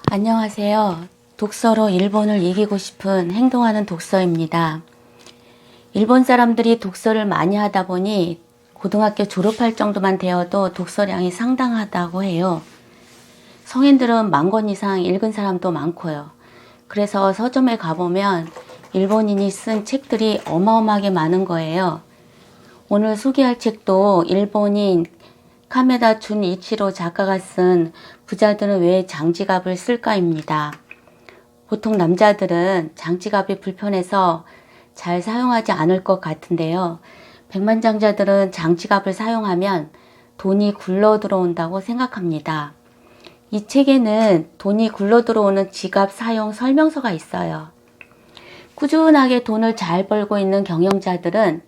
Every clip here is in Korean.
안녕하세요. 독서로 일본을 이기고 싶은 행동하는 독서입니다. 일본 사람들이 독서를 많이 하다 보니 고등학교 졸업할 정도만 되어도 독서량이 상당하다고 해요. 성인들은 10,000권 이상 읽은 사람도 많고요. 그래서 서점에 가보면 일본인이 쓴 책들이 어마어마하게 많은 거예요. 오늘 소개할 책도 일본인 카메다 준이치로 작가가 쓴 부자들은 왜 장지갑을 쓸까입니다. 보통 남자들은 장지갑이 불편해서 잘 사용하지 않을 것 같은데요. 백만장자들은 장지갑을 사용하면 돈이 굴러 들어온다고 생각합니다. 이 책에는 돈이 굴러 들어오는 지갑 사용 설명서가 있어요. 꾸준하게 돈을 잘 벌고 있는 경영자들은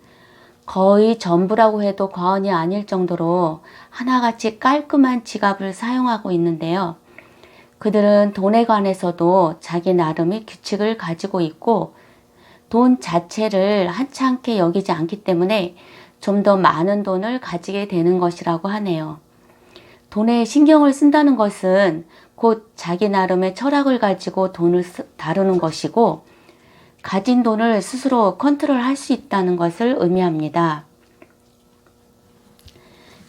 거의 전부라고 해도 과언이 아닐 정도로 하나같이 깔끔한 지갑을 사용하고 있는데요. 그들은 돈에 관해서도 자기 나름의 규칙을 가지고 있고 돈 자체를 하찮게 여기지 않기 때문에 좀 더 많은 돈을 가지게 되는 것이라고 하네요. 돈에 신경을 쓴다는 것은 곧 자기 나름의 철학을 가지고 돈을 다루는 것이고 가진 돈을 스스로 컨트롤할 수 있다는 것을 의미합니다.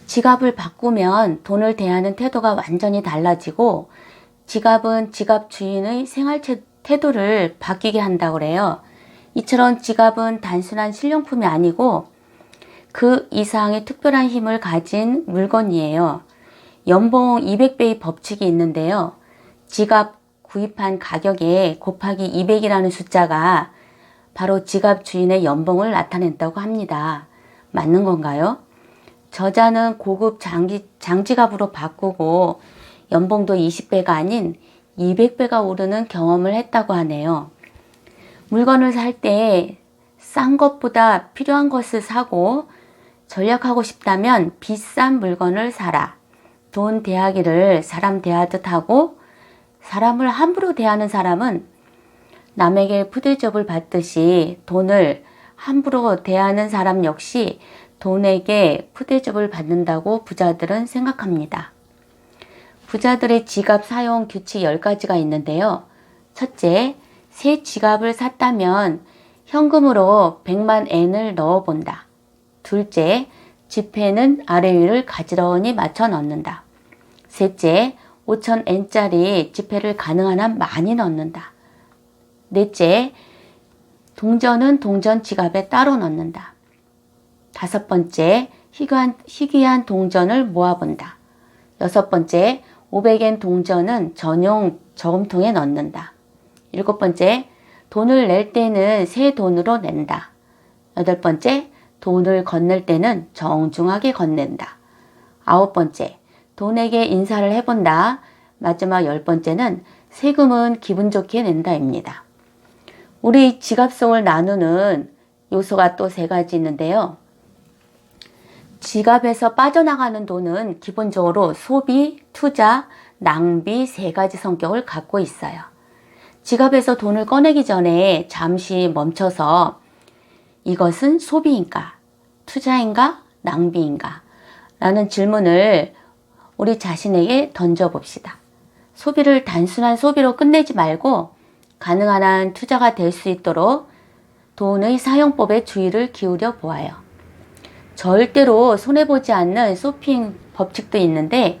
지갑을 바꾸면 돈을 대하는 태도가 완전히 달라지고 지갑은 지갑 주인의 생활 태도를 바뀌게 한다고 그래요. 이처럼 지갑은 단순한 실용품이 아니고 그 이상의 특별한 힘을 가진 물건이에요. 연봉 200배의 법칙이 있는데요. 지갑 구입한 가격에 곱하기 200이라는 숫자가 바로 지갑 주인의 연봉을 나타낸다고 합니다. 맞는 건가요? 저자는 고급 장지갑으로 바꾸고 연봉도 20배가 아닌 200배가 오르는 경험을 했다고 하네요. 물건을 살 때 싼 것보다 필요한 것을 사고 절약하고 싶다면 비싼 물건을 사라. 돈 대하기를 사람 대하듯 하고 사람을 함부로 대하는 사람은 남에게 푸대접을 받듯이 돈을 함부로 대하는 사람 역시 돈에게 푸대접을 받는다고 부자들은 생각합니다. 부자들의 지갑 사용 규칙 10가지가 있는데요. 첫째, 새 지갑을 샀다면 현금으로 100만 엔을 넣어본다. 둘째, 지폐는 아래 위를 가지런히 맞춰 넣는다. 셋째, 5,000엔짜리 지폐를 가능한 한 많이 넣는다. 넷째, 동전은 동전 지갑에 따로 넣는다. 다섯 번째, 희귀한 동전을 모아본다. 여섯 번째, 500엔 동전은 전용 저금통에 넣는다. 일곱 번째, 돈을 낼 때는 새 돈으로 낸다. 여덟 번째, 돈을 건넬 때는 정중하게 건넨다. 아홉 번째, 돈에게 인사를 해본다. 마지막 10번째는 세금은 기분 좋게 낸다입니다. 우리 지갑송을 나누는 요소가 또 3가지 있는데요. 지갑에서 빠져나가는 돈은 기본적으로 소비, 투자, 낭비 3가지 성격을 갖고 있어요. 지갑에서 돈을 꺼내기 전에 잠시 멈춰서 이것은 소비인가, 투자인가, 낭비인가? 라는 질문을 우리 자신에게 던져봅시다. 소비를 단순한 소비로 끝내지 말고 가능한 한 투자가 될 수 있도록 돈의 사용법에 주의를 기울여 보아요. 절대로 손해보지 않는 쇼핑 법칙도 있는데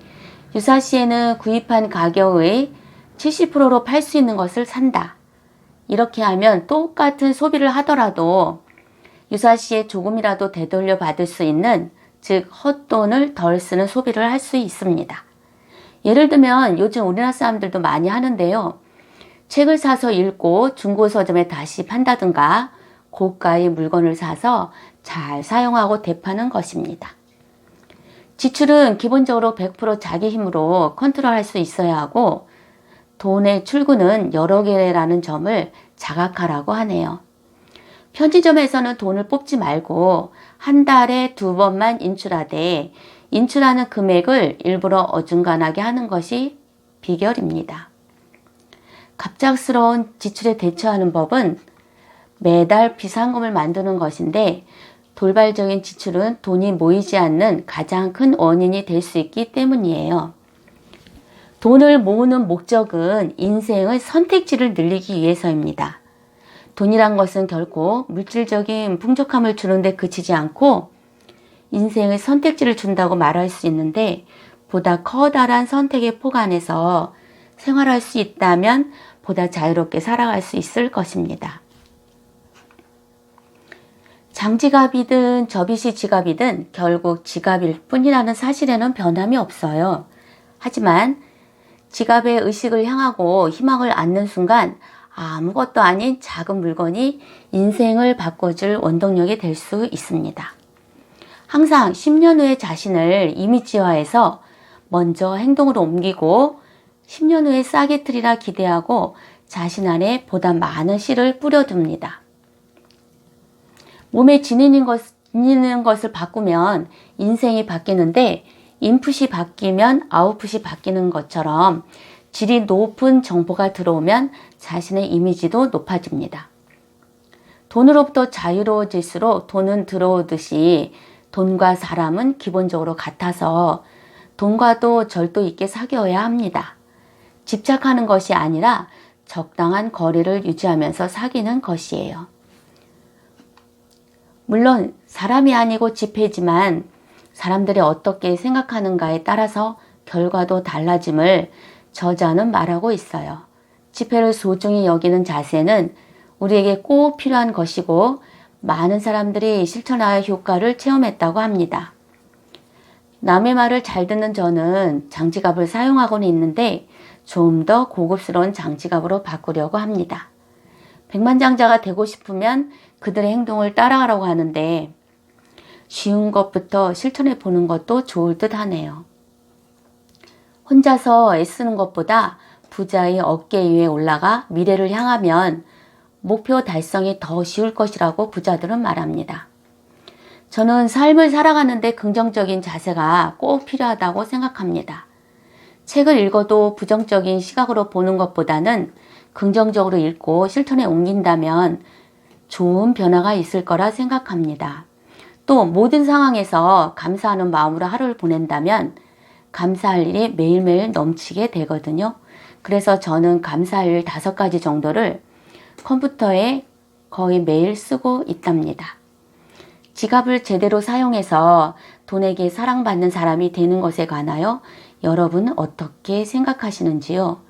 유사시에는 구입한 가격의 70%로 팔 수 있는 것을 산다. 이렇게 하면 똑같은 소비를 하더라도 유사시에 조금이라도 되돌려 받을 수 있는, 즉 헛돈을 덜 쓰는 소비를 할 수 있습니다. 예를 들면 요즘 우리나라 사람들도 많이 하는데요. 책을 사서 읽고 중고 서점에 다시 판다든가 고가의 물건을 사서 잘 사용하고 되파는 것입니다. 지출은 기본적으로 100% 자기 힘으로 컨트롤할 수 있어야 하고 돈의 출구는 여러 개라는 점을 자각하라고 하네요. 편의점에서는 돈을 뽑지 말고 한 달에 2번만 인출하되 인출하는 금액을 일부러 어중간하게 하는 것이 비결입니다. 갑작스러운 지출에 대처하는 법은 매달 비상금을 만드는 것인데 돌발적인 지출은 돈이 모이지 않는 가장 큰 원인이 될 수 있기 때문이에요. 돈을 모으는 목적은 인생의 선택지를 늘리기 위해서입니다. 돈이란 것은 결코 물질적인 풍족함을 주는데 그치지 않고 인생의 선택지를 준다고 말할 수 있는데, 보다 커다란 선택의 폭 안에서 생활할 수 있다면 보다 자유롭게 살아갈 수 있을 것입니다. 장지갑이든 접이식 지갑이든 결국 지갑일 뿐이라는 사실에는 변함이 없어요. 하지만 지갑의 의식을 향하고 희망을 안는 순간 아무것도 아닌 작은 물건이 인생을 바꿔줄 원동력이 될 수 있습니다. 항상 10년 후의 자신을 이미지화해서 먼저 행동으로 옮기고 10년 후에 싹이 트리라 기대하고 자신 안에 보다 많은 씨를 뿌려둡니다. 몸에 지니는 것을 바꾸면 인생이 바뀌는데, 인풋이 바뀌면 아웃풋이 바뀌는 것처럼 질이 높은 정보가 들어오면 자신의 이미지도 높아집니다. 돈으로부터 자유로워질수록 돈은 들어오듯이 돈과 사람은 기본적으로 같아서 돈과도 절도 있게 사귀어야 합니다. 집착하는 것이 아니라 적당한 거리를 유지하면서 사귀는 것이에요. 물론 사람이 아니고 지폐지만 사람들이 어떻게 생각하는가에 따라서 결과도 달라짐을 저자는 말하고 있어요. 지폐를 소중히 여기는 자세는 우리에게 꼭 필요한 것이고 많은 사람들이 실천하여 효과를 체험했다고 합니다. 남의 말을 잘 듣는 저는 장지갑을 사용하고는 있는데 좀 더 고급스러운 장지갑으로 바꾸려고 합니다. 백만장자가 되고 싶으면 그들의 행동을 따라가라고 하는데 쉬운 것부터 실천해 보는 것도 좋을 듯 하네요. 혼자서 애쓰는 것보다 부자의 어깨 위에 올라가 미래를 향하면 목표 달성이 더 쉬울 것이라고 부자들은 말합니다. 저는 삶을 살아가는데 긍정적인 자세가 꼭 필요하다고 생각합니다. 책을 읽어도 부정적인 시각으로 보는 것보다는 긍정적으로 읽고 실천에 옮긴다면 좋은 변화가 있을 거라 생각합니다. 또 모든 상황에서 감사하는 마음으로 하루를 보낸다면 감사할 일이 매일매일 넘치게 되거든요. 그래서 저는 감사할 일 5가지 정도를 컴퓨터에 거의 매일 쓰고 있답니다. 지갑을 제대로 사용해서 돈에게 사랑받는 사람이 되는 것에 관하여 여러분은 어떻게 생각하시는지요?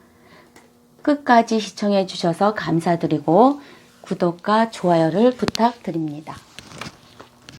끝까지 시청해 주셔서 감사드리고 구독과 좋아요를 부탁드립니다.